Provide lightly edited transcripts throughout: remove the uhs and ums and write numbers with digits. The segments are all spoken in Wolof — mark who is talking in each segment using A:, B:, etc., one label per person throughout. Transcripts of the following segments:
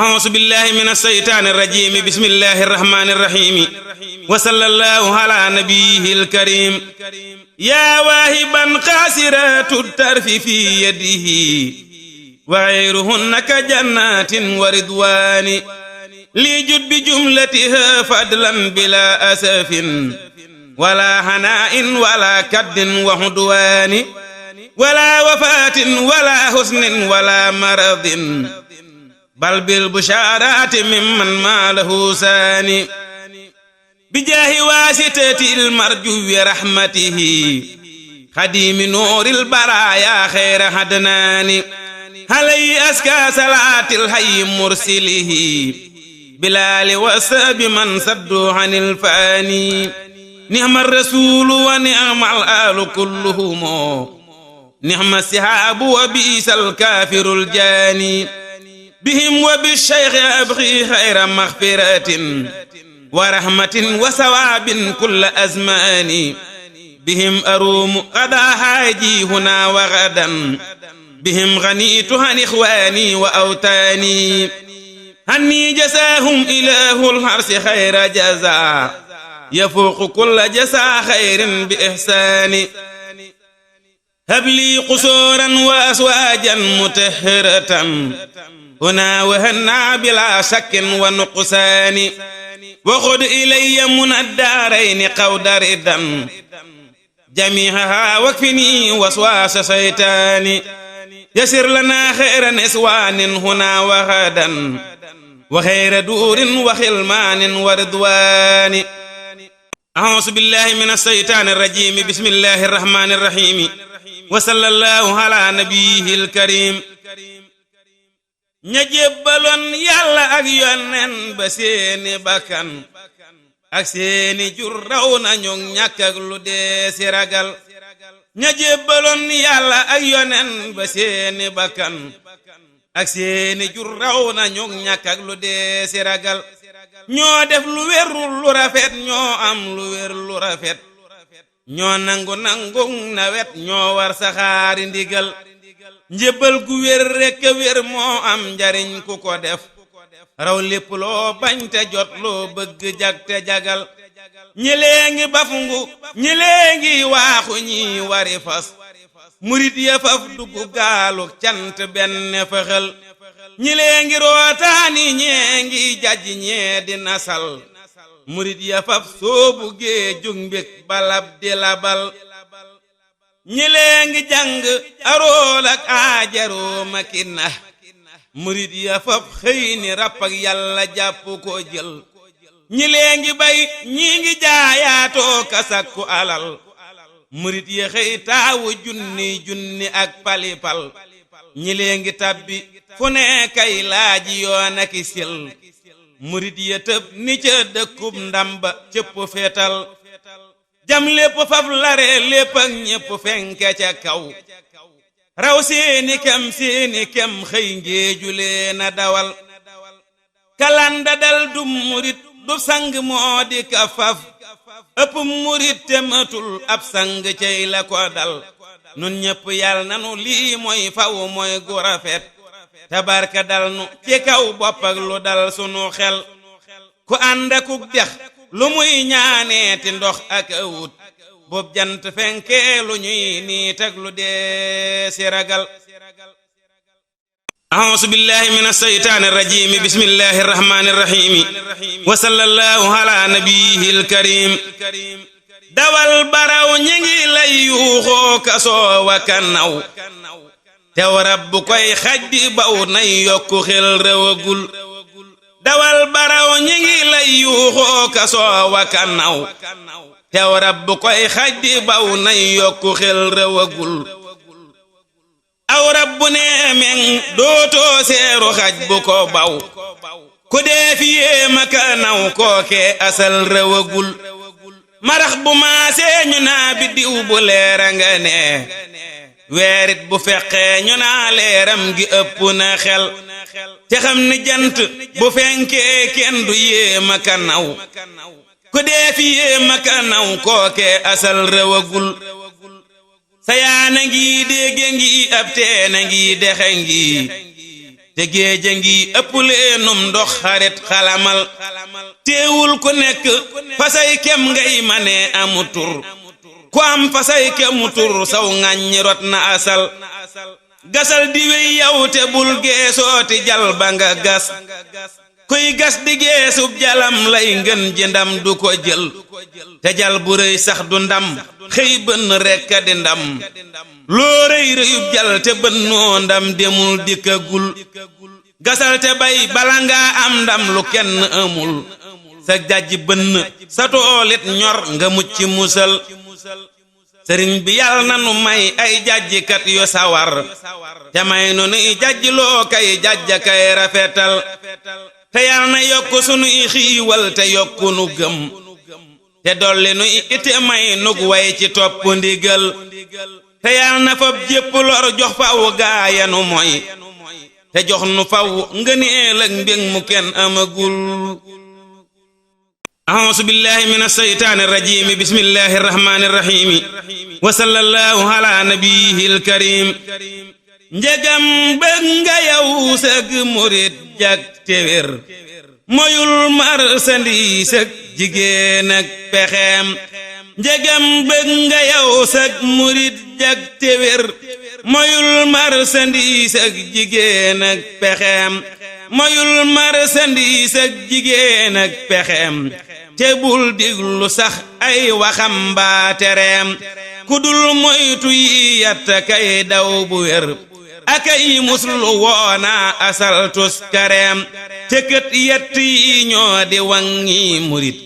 A: أعوذ بالله من الشيطان الرجيم بسم الله الرحمن الرحيم وصلى الله على نبيه الكريم يا واهبا قاصرات الطرف في يده وغيرهن كجنات ورضوان ليجد بجملتها فضلا بلا أسف ولا هناء ولا كد وهدوان ولا وفاة ولا حزن ولا مرض بل بالبشارات ممن ما له سان بجاه واسطة المرجو رحمته خديم نور البرايا خير هدنان علي أزكى صلاة الحي مرسله بلال وصحب من صدوا عن الفاني نعم الرسول ونعم الآل كلهم نعم الصحاب وبئس الكافر الجاني بهم وبالشيخ أبغي خير مغفرة ورحمة وثواب كل أزمان بهم أروم غدا حاجي هنا وغدا بهم غنيت عن إخواني وأوتاني هني جزاهم إله الحرس خير جزاء يفوق كل جزاء خير بإحسان هب لي قصورا وأزواجا مطهرة هنا وهنا بلا شك ونقصان وخذ إلي من الدارين قود ردا جميعها واكفني وسواس شيطان يسر لنا خير نسوان هنا وغدا وخير دور وخلمان ورضوان أعوذ بالله من الشيطان الرجيم بسم الله الرحمن الرحيم وصلى الله على نبيه الكريم ña jébbaloon yàlla ak yonen ba seeni bakkan ak seeni jur raw nañu ñàkk ak lu dee si ragal ña jébbaloon yàlla ak yonen ba seeni bakkan ak seeni jur raw nañu ñàkk ak lu dee si ragal ñoo def lu wérul lu rafet ñoo am lu wér lu rafet ñoo nangu nawet ñoo war saxaari ndigal njébbal gu wér rekk wér moo am njariñ ku ko def raw lépp loo bañ te jot loo bëgg jag te jagal ñi léegi bafungu ñi léegi waaxu ñi wari fas murit ya faf dugg gaalu cant benn fëxal ñi léegi rootaani ñee ngi jaj ñee di nasal murit ya faf soobu gee jug mbég balab di labal ñi léegi jàng arool ak aajaroo makina murit ya fab xëy ni ràpp ak yàlla jàpp ko jël ñi léegi bay ñi ngi jaayaatoo kasakku alal murit ya xëy taawu junni ak palipal ñi léegi tabbi fu ne kay laaji yoon ak sil murit ya tëb ni ca dëkkub ndamba cëpp feetal jam lépp faf lare lépp ak ñépp fenke ca kaw raw seeni kem xëy ngéeju leena dawal kalanda dal du murit du sang moo di ka faf ëpp murit te matul ab sang cey la ko dal nun ñépp yal nanu lii mooy faw mooy gu rafet tabarka dal nu ci kaw bopp ak lu dal sunu xel ku ànd akuk dex lu muy ñaaneeti ndox ak awut boob jant fenkee lu ñuy niit ak lu dee si ragal أعوذ بالله من الشيطان الرجيم بسم الله الرحمن الرحيم وصلى الله على نبيه الكريم dawal baraw ñi ngi lay yuuxoo kasoo wa kanaw tew rab bu koy xaj di baw nay yokku xel rewagul dawal baraw ñi ngi lay yuuxoo kasoo wa kanaw tew rab bu koy xaj di baw nay yokku xel rewagul aw rab bu nee meŋ dootoo seeru xaj bu ko baw ku dee fi yéema kanaw kookee asal rewagul marax bu maasee ñu naa bi diw bu leera nga nee weerit bu feqee ñu naa leeram gi ëpp na xel te xam ni jant bu fenkee kenn du yéema kanaw ku dee fi yéema kanaw kookee asal rewagul sayaana ngi dégge ngi ab teena ngi dexe ngi te géeja ngi ëpp leenum ndox xarit xalamal teewul ku nekk fasay kem ngay mane amu tur ku am fasay kemu tur saw ŋàññi rot na asal gasal di wey yow te bul geesooti jal ba nga gas kuy gas di geesub jalam lay ngën ji ndam du ko jël te jal bu rëy sax du ndam xëy bënn rekk di ndam loo rëy rëyub jal te bënnoo ndam demul dikkagul gasal te bay bala ngaa am ndam lu kenn amul sa jajj bënn sa toolit ñor nga mucc musal sëriñ bi yàlla na nu may ay jajjikat yu sawar te may nu nuy jajjloo kay jajja kay rafetal te yàlla na yokk sunuy xiiwal te yokku nu gëm te dolli nuy ite may nug way ci topp ndigal te yàlla na fab jépp lor jox faw gaayanu mooy te jox nu faw ngëneel ak mbég mu kenn amagul a'uuzu billahi minash shaytaanir rajiim bismillahir rahmaanir rahiim wa sallallahu ala nabiyyil kariim njegam bëgg nga yow sëg murit jak téwér moyul marsandiis ak jigéen ak pexeem njegam bëgg nga yow sëg murit jak téwér moyul marsandiis ak jigéen ak pexeem moyul marsandiis ak jigéen ak pexeem te bul diglu sax ay waxam mbaa tereem ku dul moytu yi yatta kay daw bu wér akay muslu woona asal tus kareem te kët yett yi ñoo di wangi murit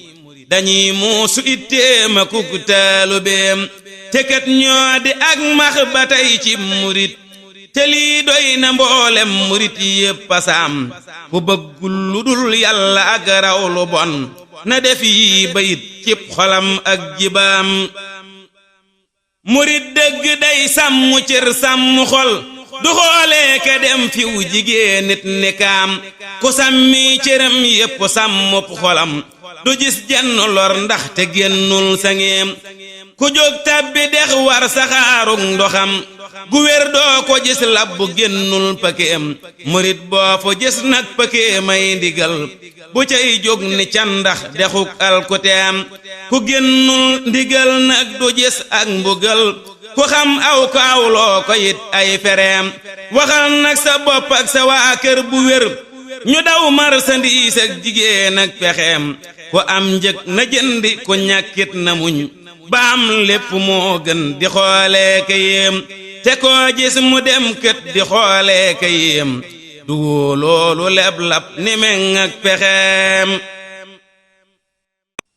A: dañuy muusu itteema kuk taalubeem te kët ñoo di ak max ba tey ci murit te lii doy na mboolem murit yépp pasaam ku bëggul lu dul yàlla ak raw lu bon na def yi bayit cib xolam ak jibaam murit dëgg day sàmm cër sàmm xol du xoolee ka dem fiw jigéen nit ni kaam ku sàmmi cëram yépp sàmmup xolam du gis jenn lor ndax te génnul sangeem ku jóg tàbbi dex war saxaarug ndoxam gu wér doo ko gis labbu génnul pakeem murit boo fa gis nag pakeemay ndigal bu cay jóg ni candax dexuk alkuteem ku génnul ndigal nag du gis ak mbugal ku xam aw ko awloo ko it ay fereem waxal nag sa bopp ak sa waa kër bu wér ñu daw marsandiis ak jigéen ak pexeem ku am njëg na jëndi ku ñàkkit na muñ ba am lépp moo gën di xoolee ka yéem te koo gis mu dem kët di xoolee ka yéem du woo loolu leb lab ni meŋ ak pexeem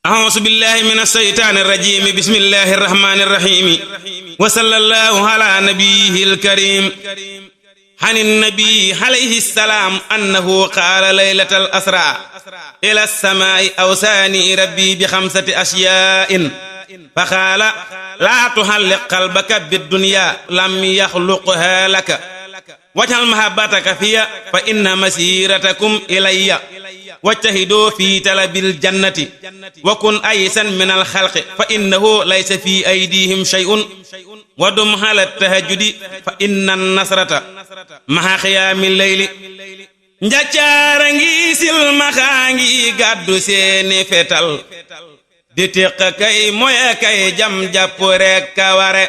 A: a'uuzu billahi minash shaytaanir rajiim bismillahir rahmaanir rahiim wa sallallahu ala nabiyyil kariim hanin nabi alayhi salaam annahu qaala laylatal asraa ila as-samaa'i awsaani rabbi bi xamsati ashyaa'in fa qaala laa tuhalliq qalbaka bid-dunyaa lam yaxluqhaa laka waj'al mahabbataka fiya fa inna masiiratakum ilayya wajtahiduu fi talabil jannati wa kun aysan minal xalqi fa innahu laysa fi aydihim shay'un wa dum ala tahajjudi fa inna nasrata maha qiyaamil layli njaccaara ngi silmaxaa ngi gàddu seeni fetal di tiq kay moya kay jam jàpp rek ka ware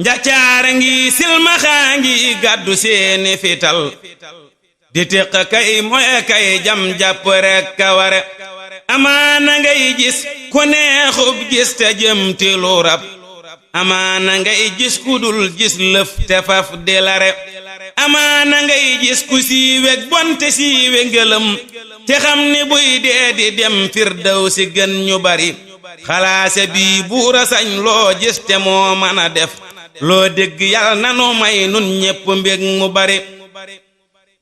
A: njaccaara ngi silmaxaa ngi gàddu seeni fetal di tiq kay moya kay jam jàpp rek ka ware amaana ngay gis ku neexub gis te jëm ti lu rab amaana ngay gis ku dul gis lëf te faf di lare amaana ngay gis ku siiweg bonte siiwe ngëlëm te xam ni buy dee di dem firdawsi gën ñu bari xalaase bii buura sañ loo gis te moo mën a def loo dégg yàlla nanu may nun ñépp mbég mu bari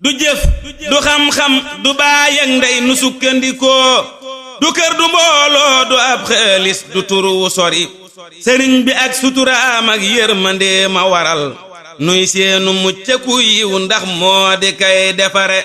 A: du jëf du xam-xam du baay ak ndey nu sukkandikoo du kër du mbooloo du ab xaalis du turu sori sëriñ bi ak suturaam ak yërmande ma waral nuy seenu mucc ku yiw ndax moo di kay defare